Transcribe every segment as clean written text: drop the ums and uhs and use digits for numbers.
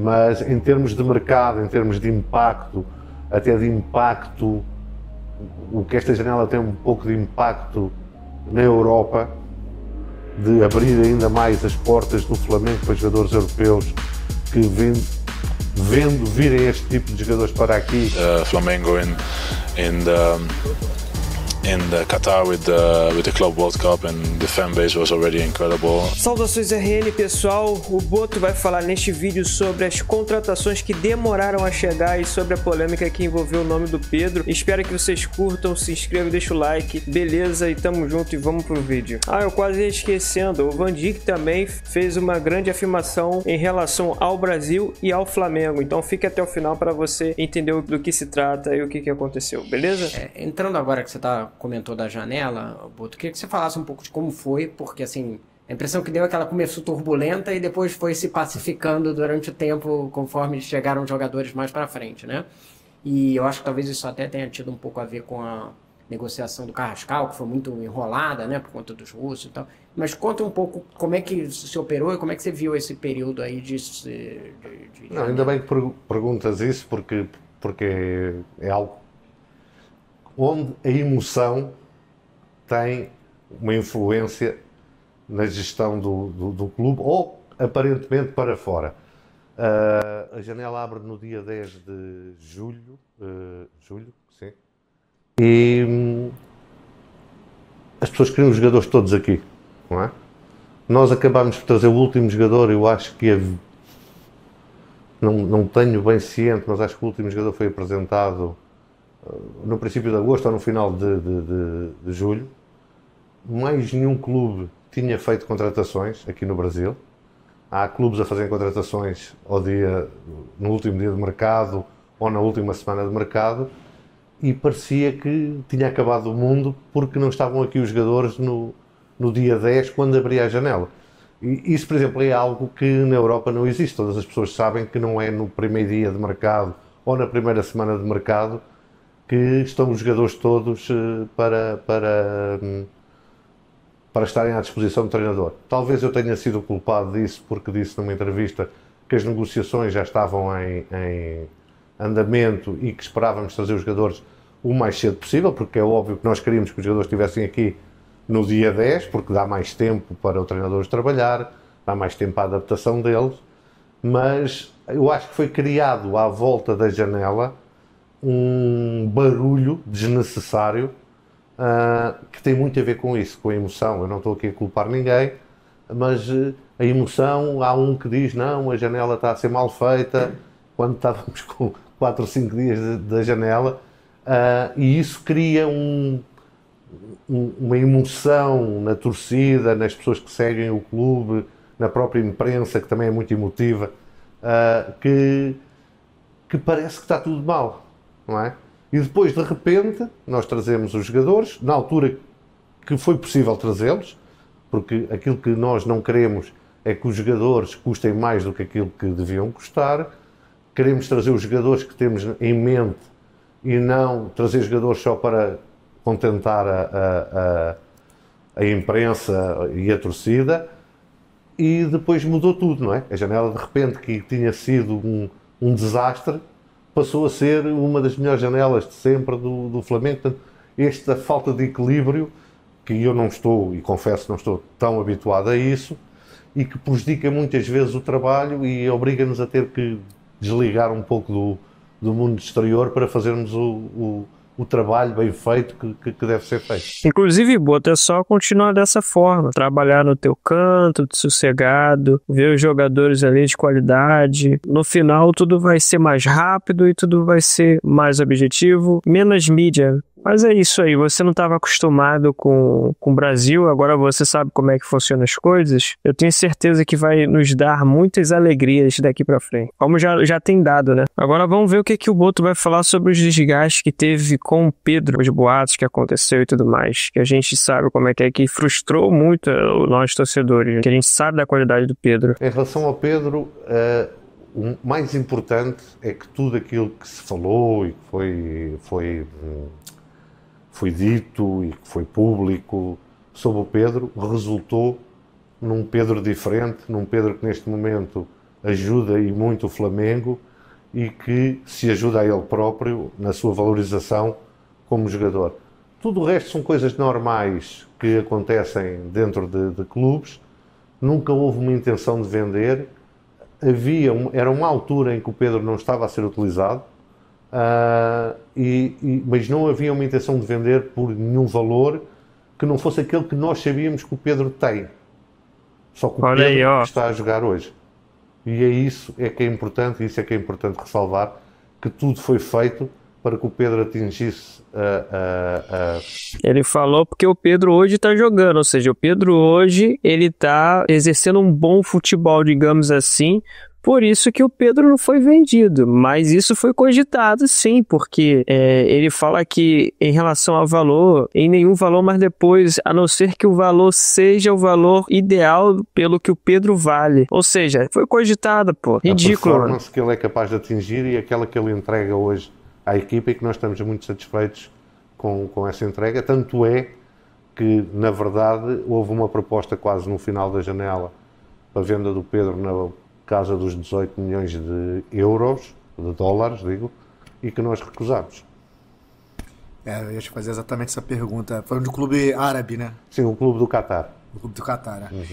Mas em termos de mercado, em termos de impacto, até de impacto, o que esta janela tem um pouco de impacto na Europa, de abrir ainda mais as portas do Flamengo para jogadores europeus que vendo virem este tipo de jogadores para aqui. Flamengo in Qatar with the Club World Cup, and the fan base was already incredible. Saudações RN, pessoal. O Boto vai falar neste vídeo sobre as contratações que demoraram a chegar e sobre a polêmica que envolveu o nome do Pedro. Espero que vocês curtam, se inscrevam, deixa o like. Beleza, e tamo junto e vamos pro vídeo. Eu quase ia esquecendo, o Van Dijk também fez uma grande afirmação em relação ao Brasil e ao Flamengo. Então fique até o final para você entender do que se trata e o que aconteceu, beleza? Entrando agora que você comentou da janela, Boto, queria que você falasse um pouco de como foi, porque assim, a impressão que deu é que ela começou turbulenta e depois foi se pacificando durante o tempo, conforme chegaram os jogadores mais para frente, né? E eu acho que talvez isso até tenha tido um pouco a ver com a negociação do Carrascal, que foi muito enrolada, né, por conta dos russos e tal. Mas conta um pouco como é que se operou e como é que você viu esse período aí de Não, ainda bem que perguntas isso, porque é algo onde a emoção tem uma influência na gestão do clube, ou aparentemente para fora. A janela abre no dia 10 de julho, sim, e as pessoas queriam os jogadores todos aqui, não é? Nós acabámos por trazer o último jogador, eu acho que não tenho bem ciente, mas acho que o último jogador foi apresentado no princípio de agosto ou no final de julho. Mais nenhum clube tinha feito contratações aqui no Brasil. Há clubes a fazerem contratações no último dia de mercado ou na última semana de mercado, e parecia que tinha acabado o mundo porque não estavam aqui os jogadores no dia 10, quando abria a janela. E isso, por exemplo, é algo que na Europa não existe. Todas as pessoas sabem que não é no primeiro dia de mercado ou na primeira semana de mercado que estão os jogadores todos para estarem à disposição do treinador. Talvez eu tenha sido culpado disso, porque disse numa entrevista que as negociações já estavam em andamento e que esperávamos trazer os jogadores o mais cedo possível, porque é óbvio que nós queríamos que os jogadores estivessem aqui no dia 10, porque dá mais tempo para o treinador trabalhar, dá mais tempo para a adaptação deles, mas eu acho que foi criado à volta da janela um barulho desnecessário que tem muito a ver com isso, com a emoção. Eu não estou aqui a culpar ninguém, mas a emoção, há um que diz não, a janela está a ser mal feita, quando estávamos com 4 ou 5 dias da janela, e isso cria uma emoção na torcida, nas pessoas que seguem o clube, na própria imprensa, que também é muito emotiva, que parece que está tudo mal. Não é? E depois, de repente, nós trazemos os jogadores, na altura que foi possível trazê-los, porque aquilo que nós não queremos é que os jogadores custem mais do que aquilo que deviam custar. Queremos trazer os jogadores que temos em mente e não trazer jogadores só para contentar a imprensa e a torcida. E depois mudou tudo, não é? A janela, de repente, que tinha sido um desastre, passou a ser uma das melhores janelas de sempre do Flamengo. Portanto, esta falta de equilíbrio, que eu não estou, e confesso que não estou tão habituado a isso, e que prejudica muitas vezes o trabalho e obriga-nos a ter que desligar um pouco do mundo exterior para fazermos o trabalho bem feito que deve ser feito. Inclusive, Boto, é só continuar dessa forma. Trabalhar no teu canto, sossegado, ver os jogadores ali de qualidade. No final, tudo vai ser mais rápido e tudo vai ser mais objetivo, menos mídia. Mas é isso aí, você não estava acostumado com o Brasil, agora você sabe como é que funcionam as coisas. Eu tenho certeza que vai nos dar muitas alegrias daqui pra frente, como já tem dado, né? Agora vamos ver o que o Boto vai falar sobre os desgastes que teve com o Pedro, os boatos que aconteceu e tudo mais, que a gente sabe como é que frustrou muito nós torcedores, que a gente sabe da qualidade do Pedro. Em relação ao Pedro, o mais importante é que tudo aquilo que se falou e que foi dito e que foi público sobre o Pedro resultou num Pedro diferente, num Pedro que neste momento ajuda e muito o Flamengo e que se ajuda a ele próprio na sua valorização como jogador. Tudo o resto são coisas normais que acontecem dentro de clubes. Nunca houve uma intenção de vender. Era uma altura em que o Pedro não estava a ser utilizado, mas não havia uma intenção de vender por nenhum valor que não fosse aquele que nós sabíamos que o Pedro tem. Só que o Pedro está a jogar hoje. E é isso que é importante, isso é que é importante ressalvar, que tudo foi feito para que o Pedro atingisse Ele falou porque o Pedro hoje está jogando, ou seja, o Pedro hoje ele está exercendo um bom futebol, digamos assim. Por isso que o Pedro não foi vendido, mas isso foi cogitado sim, porque ele fala que em relação ao valor, em nenhum valor, mas depois, a não ser que o valor seja o valor ideal pelo que o Pedro vale. Ou seja, foi cogitado, pô. Ridículo. A performance que ele é capaz de atingir e aquela que ele entrega hoje à equipa e que nós estamos muito satisfeitos com essa entrega. Tanto é que, na verdade, houve uma proposta quase no final da janela para a venda do Pedro na casa dos 18 milhões de euros, de dólares, digo, e que nós recusámos. Eu ia te fazer exatamente essa pergunta. Foi do clube árabe, né? Sim, o clube do Qatar. O clube do Qatar, Uhum.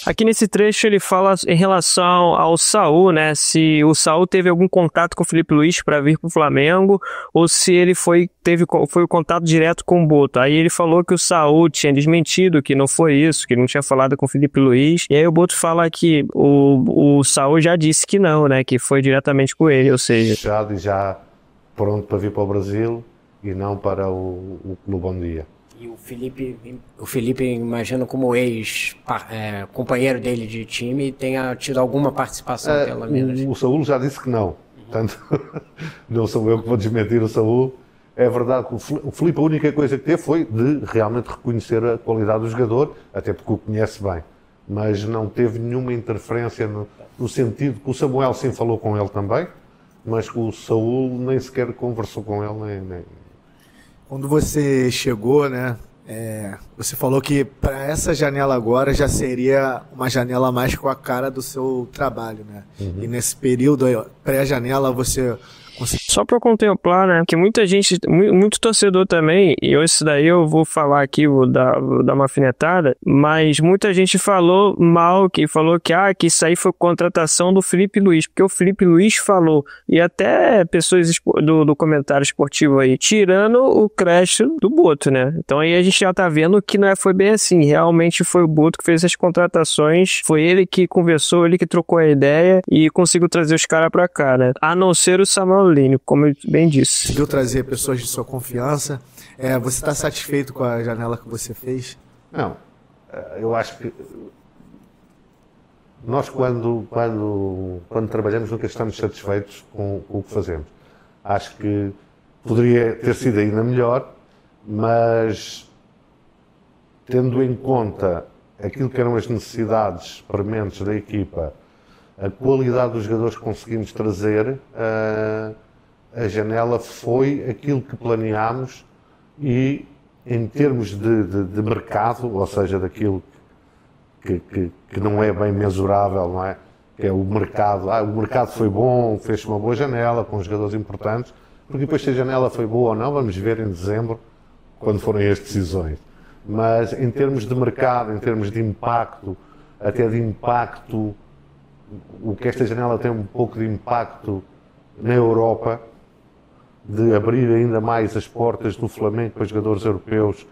Aqui nesse trecho ele fala em relação ao Saul, né? Se o Saul teve algum contato com o Felipe Luiz para vir para o Flamengo ou se ele foi o contato direto com o Boto. Aí ele falou que o Saul tinha desmentido, que não foi isso, que ele não tinha falado com o Felipe Luiz. E aí o Boto fala que o Saul já disse que não, né? Que foi diretamente com ele, ou seja... Fechado e já pronto para vir para o Brasil e não para o Clube Bom Dia. E o Felipe, imagino como ex-companheiro dele de time, tenha tido alguma participação, pelo menos. O Saúl já disse que não. Portanto, não sou eu que vou desmentir o Saúl. É verdade que o Felipe, a única coisa que teve foi de realmente reconhecer a qualidade do jogador, até porque o conhece bem. Mas não teve nenhuma interferência no sentido que o Samuel sim falou com ele também, mas que o Saúl nem sequer conversou com ele, nem... Quando você chegou, né, você falou que para essa janela agora já seria uma janela mais com a cara do seu trabalho, né? Uhum. E nesse período pré-janela você conseguiu... Só para contemplar, né, que muita gente, muito torcedor também, e isso daí eu vou falar aqui, vou dar uma alfinetada, mas muita gente falou mal, que falou que isso aí foi contratação do Felipe Luiz, porque o Felipe Luiz falou, e até pessoas do comentário esportivo aí, tirando o crédito do Boto, né? Então aí a gente já tá vendo que não foi bem assim, realmente foi o Boto que fez as contratações, foi ele que conversou, ele que trocou a ideia e conseguiu trazer os caras pra cá, né? A não ser o Samuel Lino, como eu bem disse. Conseguiu trazer pessoas de sua confiança. Você está satisfeito com a janela que você fez? Não. Eu acho que nós quando trabalhamos nunca estamos satisfeitos com o que fazemos. Acho que poderia ter sido ainda melhor, mas tendo em conta aquilo que eram as necessidades prementes da equipa, a qualidade dos jogadores que conseguimos trazer, a janela foi aquilo que planeámos e em termos de mercado, ou seja, daquilo que não é bem mensurável, não é? Que é o mercado. O mercado foi bom, fez uma boa janela com jogadores importantes, porque depois se a janela foi boa ou não, vamos ver em dezembro, quando forem as decisões. Mas em termos de mercado, em termos de impacto, até de impacto, o que esta janela tem um pouco de impacto na Europa, de abrir ainda mais as portas do Flamengo para jogadores europeus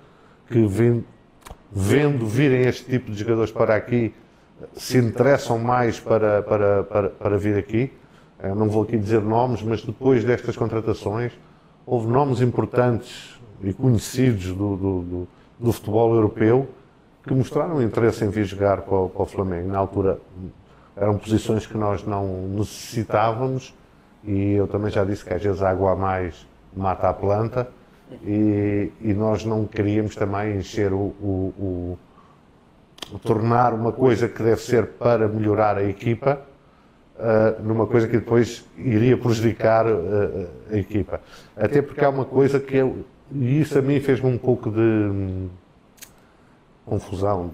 que, vendo virem este tipo de jogadores para aqui, se interessam mais para vir aqui. Eu não vou aqui dizer nomes, mas depois destas contratações houve nomes importantes e conhecidos do futebol europeu que mostraram interesse em vir jogar para o Flamengo. Na altura eram posições que nós não necessitávamos e eu também já disse que às vezes a água a mais mata a planta e nós não queríamos também encher tornar uma coisa que deve ser para melhorar a equipa numa coisa que depois iria prejudicar a equipa. Até porque há uma coisa que e isso a mim fez-me um pouco de confusão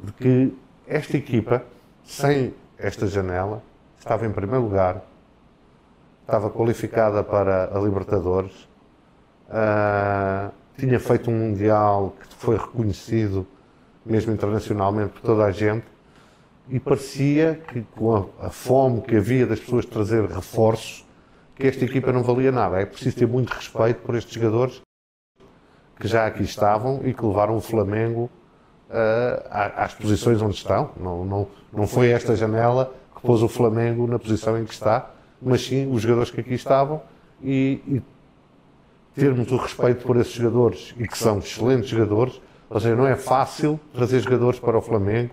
de que esta equipa, sem esta janela, estava em primeiro lugar, estava qualificada para a Libertadores, tinha feito um Mundial que foi reconhecido mesmo internacionalmente por toda a gente, e parecia que com a fome que havia das pessoas de trazer reforços, que esta equipa não valia nada. É preciso ter muito respeito por estes jogadores que já aqui estavam e que levaram o Flamengo às posições onde estão. Não foi esta janela que pôs o Flamengo na posição em que está, mas sim os jogadores que aqui estavam, e termos o respeito por esses jogadores, e que são excelentes jogadores. Ou seja, não é fácil trazer jogadores para o Flamengo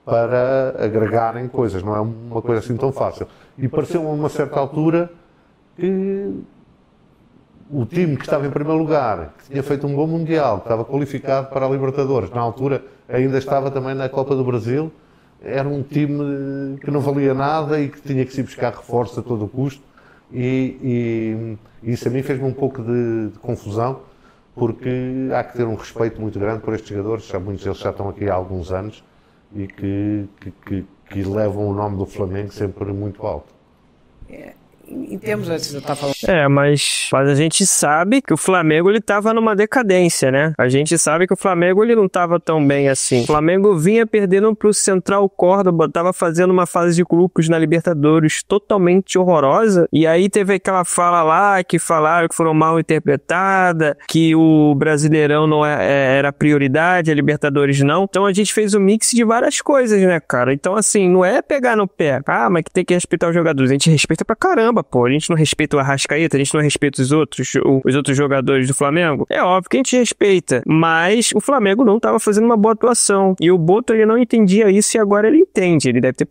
para agregarem coisas, não é uma coisa assim tão fácil. E pareceu-me a uma certa altura que o time que estava em primeiro lugar, que tinha feito um bom Mundial, que estava qualificado para a Libertadores, na altura ainda estava também na Copa do Brasil, era um time que não valia nada e que tinha que se buscar reforços a todo o custo, e isso a mim fez-me um pouco de confusão, porque há que ter um respeito muito grande por estes jogadores, já muitos deles já estão aqui há alguns anos, e que levam o nome do Flamengo sempre muito alto. Em termos de você tá falando... Mas a gente sabe que o Flamengo ele tava numa decadência, né? A gente sabe que o Flamengo ele não tava tão bem assim. O Flamengo vinha perdendo pro Central Córdoba, tava fazendo uma fase de grupos na Libertadores totalmente horrorosa, e aí teve aquela fala lá que falaram que foram mal interpretada, que o Brasileirão não era prioridade, a Libertadores não. Então a gente fez um mix de várias coisas, né, cara? Então assim, não é pegar no pé. Mas que tem que respeitar os jogadores. A gente respeita pra caramba, pô. A gente não respeita o Arrascaeta, a gente não respeita os outros jogadores do Flamengo. É óbvio que a gente respeita, mas o Flamengo não estava fazendo uma boa atuação. E o Boto, ele não entendia isso, e agora ele entende. Ele deve ter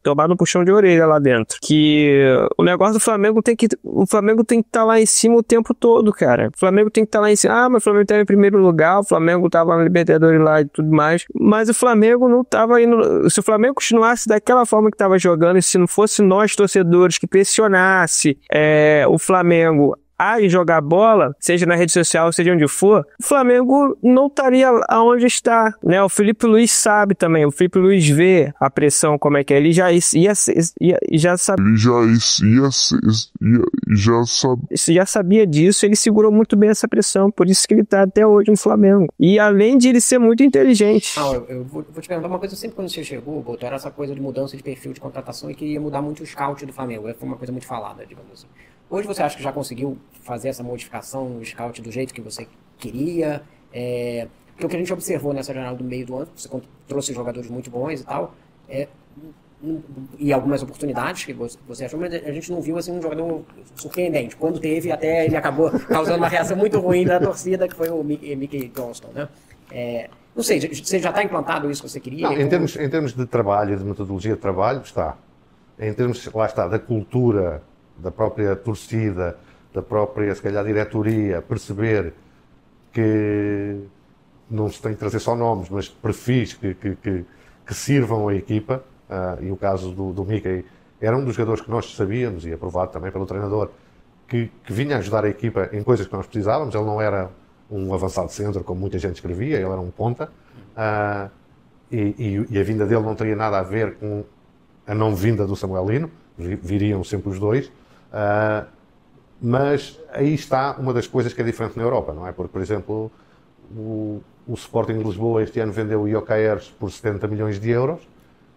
tomado um puxão de orelha lá dentro. Que o negócio do Flamengo o Flamengo tem que estar lá em cima o tempo todo, cara. O Flamengo tem que estar lá em cima. Mas o Flamengo estava em primeiro lugar, o Flamengo estava na Libertadores lá e tudo mais. Mas o Flamengo não estava indo... Se o Flamengo continuasse daquela forma que estava jogando, e se não fosse nós, torcedores, que pressionasse o Flamengo a jogar bola, seja na rede social, seja onde for, o Flamengo não estaria aonde está, né? O Felipe Luiz sabe também, o Felipe Luiz vê a pressão como é que é, ele já sabia disso, ele segurou muito bem essa pressão, por isso que ele está até hoje no Flamengo. E além de ele ser muito inteligente. Eu vou te perguntar uma coisa, sempre quando você chegou, Boto, era essa coisa de mudança de perfil de contratação e que ia mudar muito o scout do Flamengo, foi uma coisa muito falada, digamos assim. Hoje você acha que já conseguiu fazer essa modificação no scout do jeito que você queria? Porque o que a gente observou nessa janela do meio do ano, você trouxe jogadores muito bons e tal, e algumas oportunidades que você achou, mas a gente não viu assim, um jogador surpreendente. Quando teve, até ele acabou causando uma reação muito ruim da torcida, que foi o Mickey Johnston, né? Não sei, você já está implantado isso que você queria? Não, em termos de trabalho, de metodologia de trabalho, está. Em termos, lá está, da cultura, da própria torcida, da própria, se calhar, diretoria, perceber que não se tem que trazer só nomes, mas perfis que sirvam a equipa, e o caso do Mickey era um dos jogadores que nós sabíamos, e aprovado também pelo treinador, que vinha ajudar a equipa em coisas que nós precisávamos. Ele não era um avançado centro, como muita gente escrevia, ele era um ponta, e a vinda dele não teria nada a ver com a não vinda do Samuel Lino, viriam sempre os dois. Mas aí está uma das coisas que é diferente na Europa, não é? Porque, por exemplo, o Sporting de Lisboa este ano vendeu o Gyökeres por 70 milhões de euros.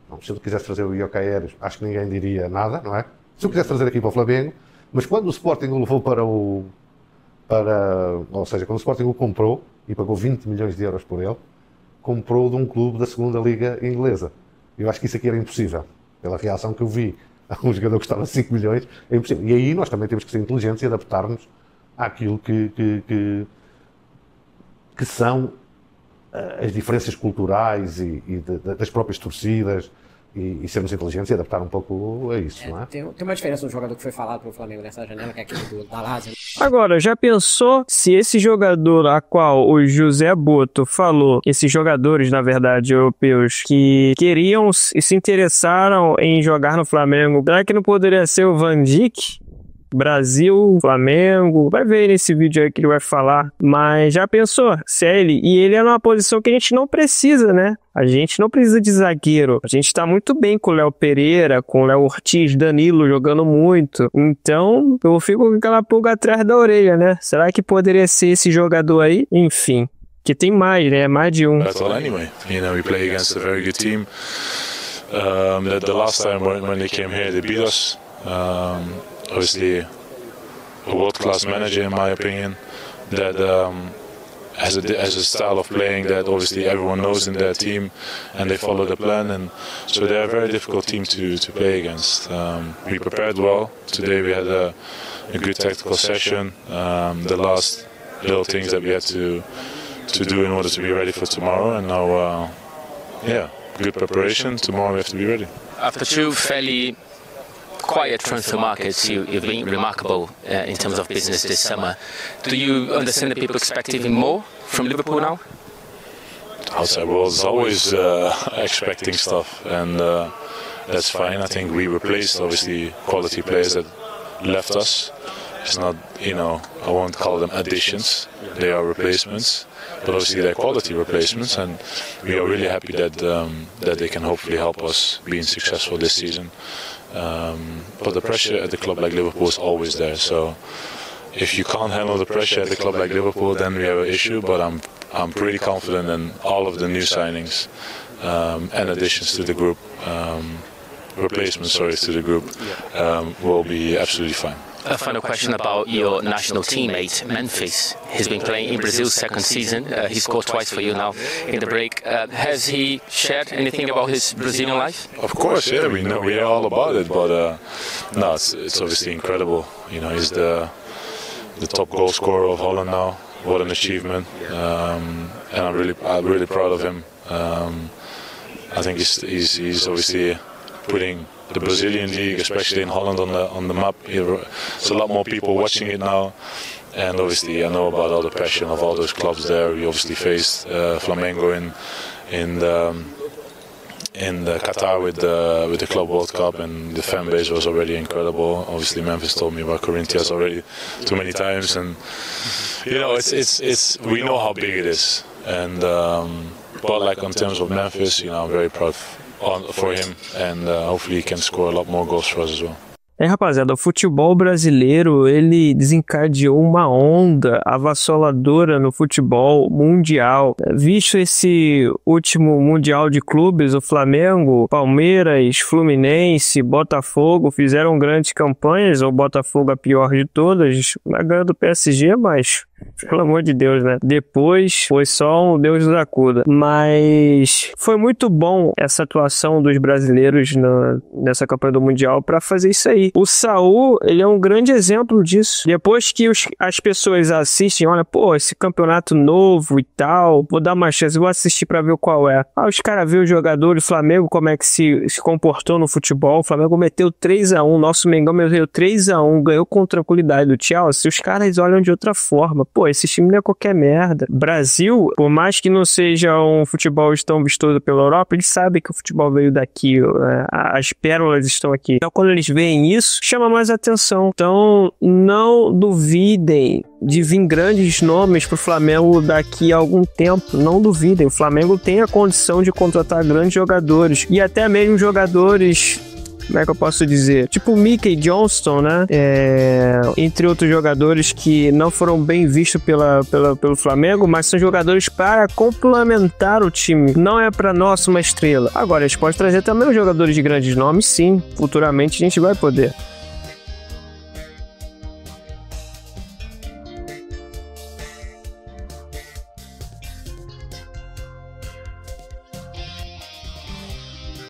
Não, se eu quisesse trazer o Gyökeres, acho que ninguém diria nada, não é? Se eu quisesse trazer aqui para o Flamengo, mas quando o Sporting o levou ou seja, quando o Sporting o comprou e pagou 20 milhões de euros por ele, comprou de um clube da segunda liga inglesa. Eu acho que isso aqui era impossível, pela reação que eu vi. Um jogador que custava 5 milhões, é impossível. E aí nós também temos que ser inteligentes e adaptar-nos àquilo que são as diferenças culturais e das próprias torcidas, e sermos inteligentes e adaptar um pouco a isso, não é? Tem uma diferença no jogador que foi falado pelo Flamengo nessa janela, que é aquele da Lazio. Agora, já pensou se esse jogador a qual o José Boto falou, esses jogadores, na verdade, europeus, que queriam e se interessaram em jogar no Flamengo, será que não poderia ser o Van Dijk? Brasil, Flamengo, vai ver nesse vídeo aí que ele vai falar, mas já pensou, se é ele, e ele é numa posição que a gente não precisa, né? A gente não precisa de zagueiro, a gente tá muito bem com o Léo Pereira, com o Léo Ortiz, Danilo jogando muito, então eu fico com aquela pulga atrás da orelha, né? Será que poderia ser esse jogador aí? Enfim, que tem mais, né? Mais de um. That's all anyway. You know, we play against a very good team. The last time when they came here, they beat us. Obviously, a world-class manager, in my opinion, that has a style of playing that obviously everyone knows in their team, and they follow the plan, and so they're a very difficult team to play against. We prepared well. Today we had a good tactical session. The last little things that we had to do in order to be ready for tomorrow, and now, good preparation. Tomorrow we have to be ready. After two fairly quiet transfer markets, you've been remarkable in terms of business this summer. Do you understand that people expect even more from Liverpool now? Outside world is always expecting stuff, and that's fine. I think we replaced obviously quality players that left us. It's not, I won't call them additions. They are replacements, but obviously they're quality replacements, and we are really happy that they can hopefully help us being successful this season. But the pressure at the club like Liverpool is always there. So if you can't handle the pressure at the club like Liverpool, then we have an issue. But I'm pretty confident in all of the new signings and additions to the group, replacements to the group, will be absolutely fine. A final question about your national teammate, Memphis. He's been playing in Brazil's second season. He scored twice for you now in the break. Has he shared anything about his Brazilian life? Of course, yeah, we know, we are all about it. But no, it's obviously incredible. He's the top goal scorer of Holland now. What an achievement! And I'm really proud of him. I think he's obviously putting the Brazilian league, especially in Holland, on the map. There's a lot more people watching it now, and obviously I know about all the passion of all those clubs there. We obviously faced Flamengo in the Qatar with the Club World Cup, and the fan base was already incredible. Obviously, Memphis told me about Corinthians already too many times, and it's we know how big it is. And but like in terms of Memphis, I'm very proud for him, and hopefully he can score a lot more goals for us as well. Rapaziada, o futebol brasileiro, ele desencadeou uma onda avassaladora no futebol mundial. Visto esse último Mundial de Clubes, o Flamengo, Palmeiras, Fluminense, Botafogo fizeram grandes campanhas, o Botafogo a pior de todas, ganhando o PSG, mas pelo amor de Deus, né? Depois foi só um Deus nos acuda. Mas foi muito bom essa atuação dos brasileiros nessa campanha do Mundial para fazer isso aí. O Saul, ele é um grande exemplo disso. Depois que as pessoas assistem, olha, esse campeonato novo e tal, vou dar uma chance, vou assistir para ver qual é. Os caras vê o jogador do Flamengo, como é que se comportou no futebol. O Flamengo meteu 3-1, nosso Mengão meteu 3-1, ganhou com tranquilidade do Chelsea. Os caras olham de outra forma. Esse time não é qualquer merda. Brasil, por mais que não seja um futebol tão vistoso pela Europa, eles sabem que o futebol veio daqui, as pérolas estão aqui. Então, quando eles veem isso, chama mais atenção. Então, não duvidem de vir grandes nomes pro Flamengo daqui a algum tempo. Não duvidem. O Flamengo tem a condição de contratar grandes jogadores. E até mesmo jogadores... Como é que eu posso dizer? Tipo o Mickey Johnston, né? Entre outros jogadores que não foram bem vistos pelo Flamengo, mas são jogadores para complementar o time. Não é para nós uma estrela. Agora, eles podem trazer também os jogadores de grandes nomes, sim. Futuramente a gente vai poder.